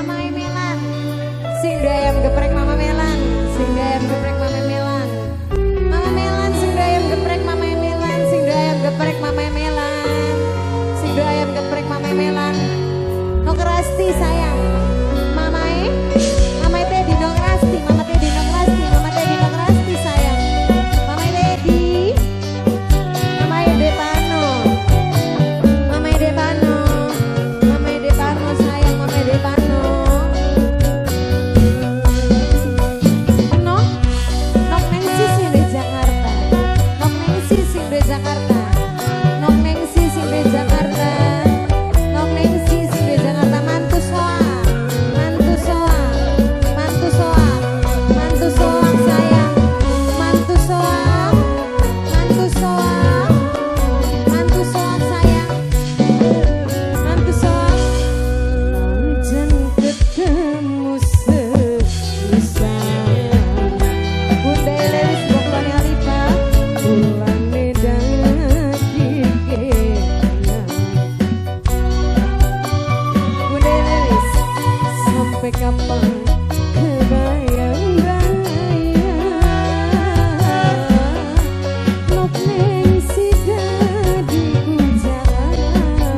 Mama Melan. Sing ayam geprek Mama Melan. Sing ayam geprek Mama Melan. Mama Melan sing ayam geprek Mama Melan. Sing ayam geprek Mama Melan. Sing ayam geprek Mama Melan. No kerasti sayang. Mama Teddy no kerasti. Mama Teddy no kerasti. Mama Teddy no kerasti sayang. Mama Teddy. Mama Depano. Mama Depano. Mama Depano sayang. Mama Depano. Nok neng sisi di Jakarta. Nok neng sisi di Jakarta. Nok neng sisi di Jakarta. Nok neng sisi di Jakarta. Mantu soa. Mantu soa. Mantu soa. Mantu soa sayang. Mantu soa. Mantu soa. Mantu soa sayang. Mantu soa. Pancen ketemu seusah. Bunda Lelis Bokone Alifa. Ulane dadi kena. Bunda Lelis sampai kapan kebayang-bayang. Nok neng si dadi Jakarta.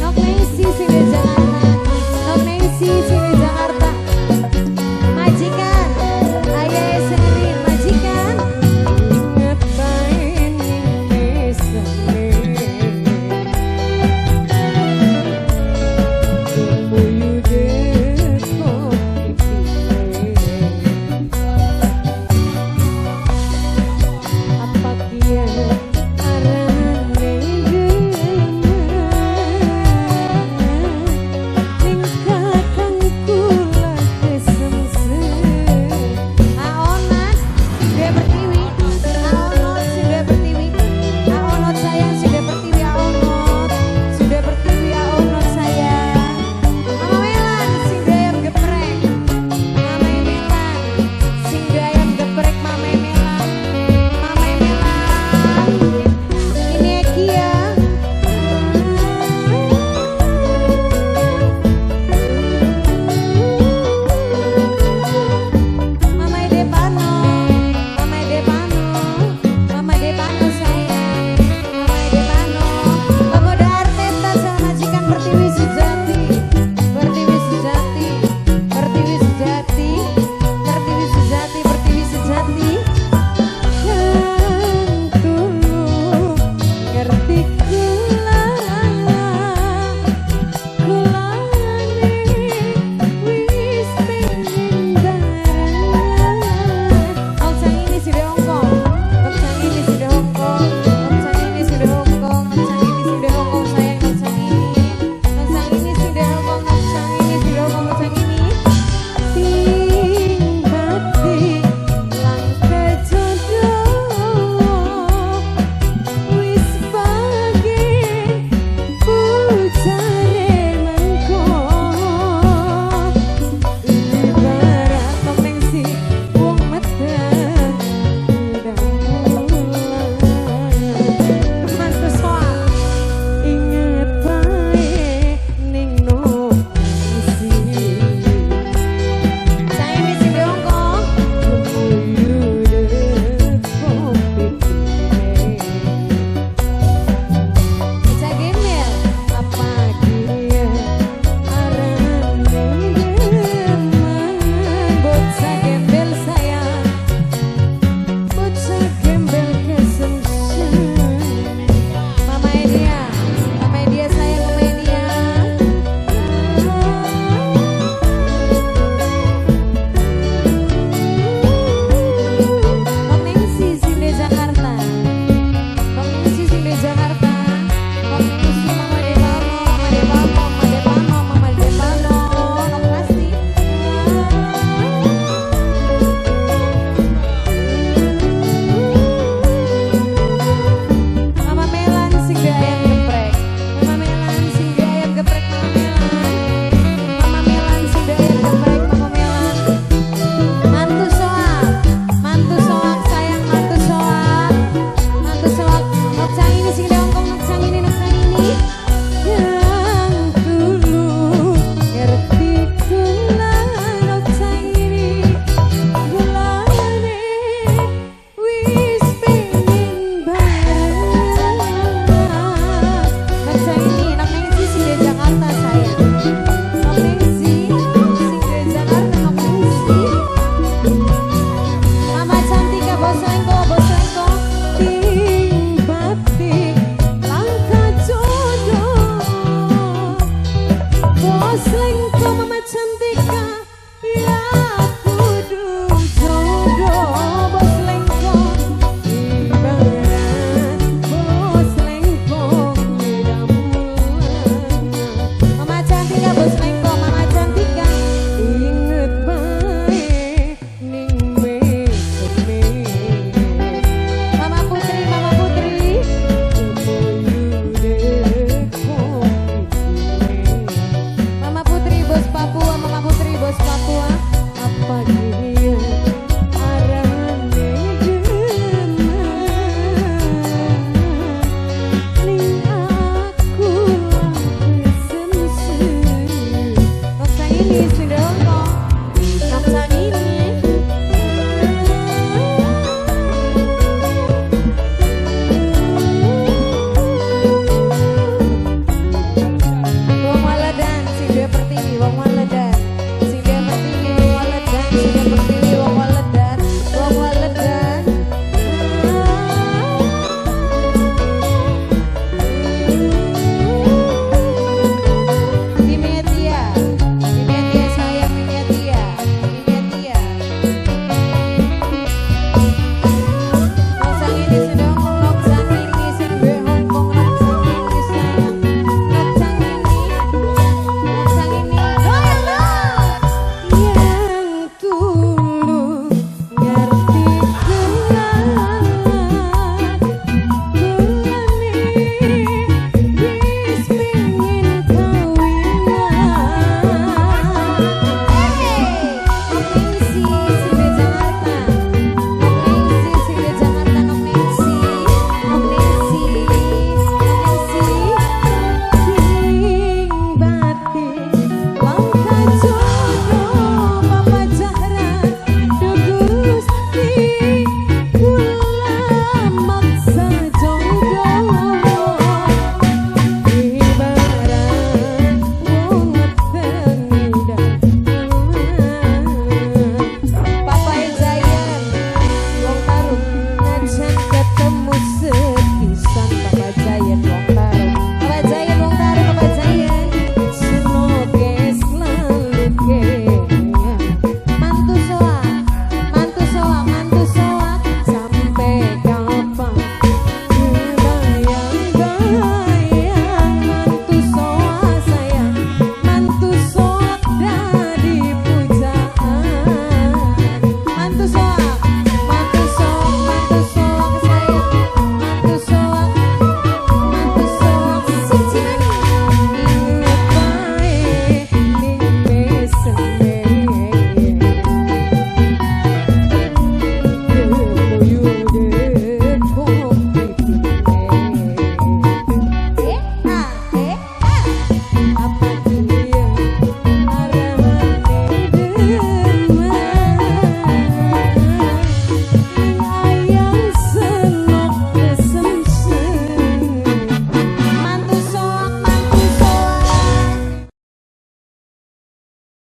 Nok neng si sing di Jakarta. Nok neng si sing di Jakarta. Majikan, ayah sendiri majikan. Ingat bae ning desane. Umuyu dekok ipine. Apa kia arane ning kakang kula kesemsem. Aonat sudah bertiwi. Aonot sudah bertiwi. Aonot sayang sudah bertiwi. Aonot sudah bertiwi. Aonot sayang. Mama Melan sing ayam geprek. Mama Melan sing ayam geprek. Mama Melan. Mama Melan. Ini Eki ya. Mama Depano. Mama Depano. Mama Depano sayang. Mama Depano. Pemuda Arteta sama majikan Pertiwi Sejati. Pertiwi Sejati. Pertiwi Sejati. Pertiwi Sejati. Pertiwi Sejati. Kan tulung ngerti kulane wis pengen bareng. Oncang ini sudah Hongkong. Oncang ini sudah Hongkong. Oncang ini sudah Hongkong. Oncang ini sudah Hongkong sayang. Oncang ini. Apa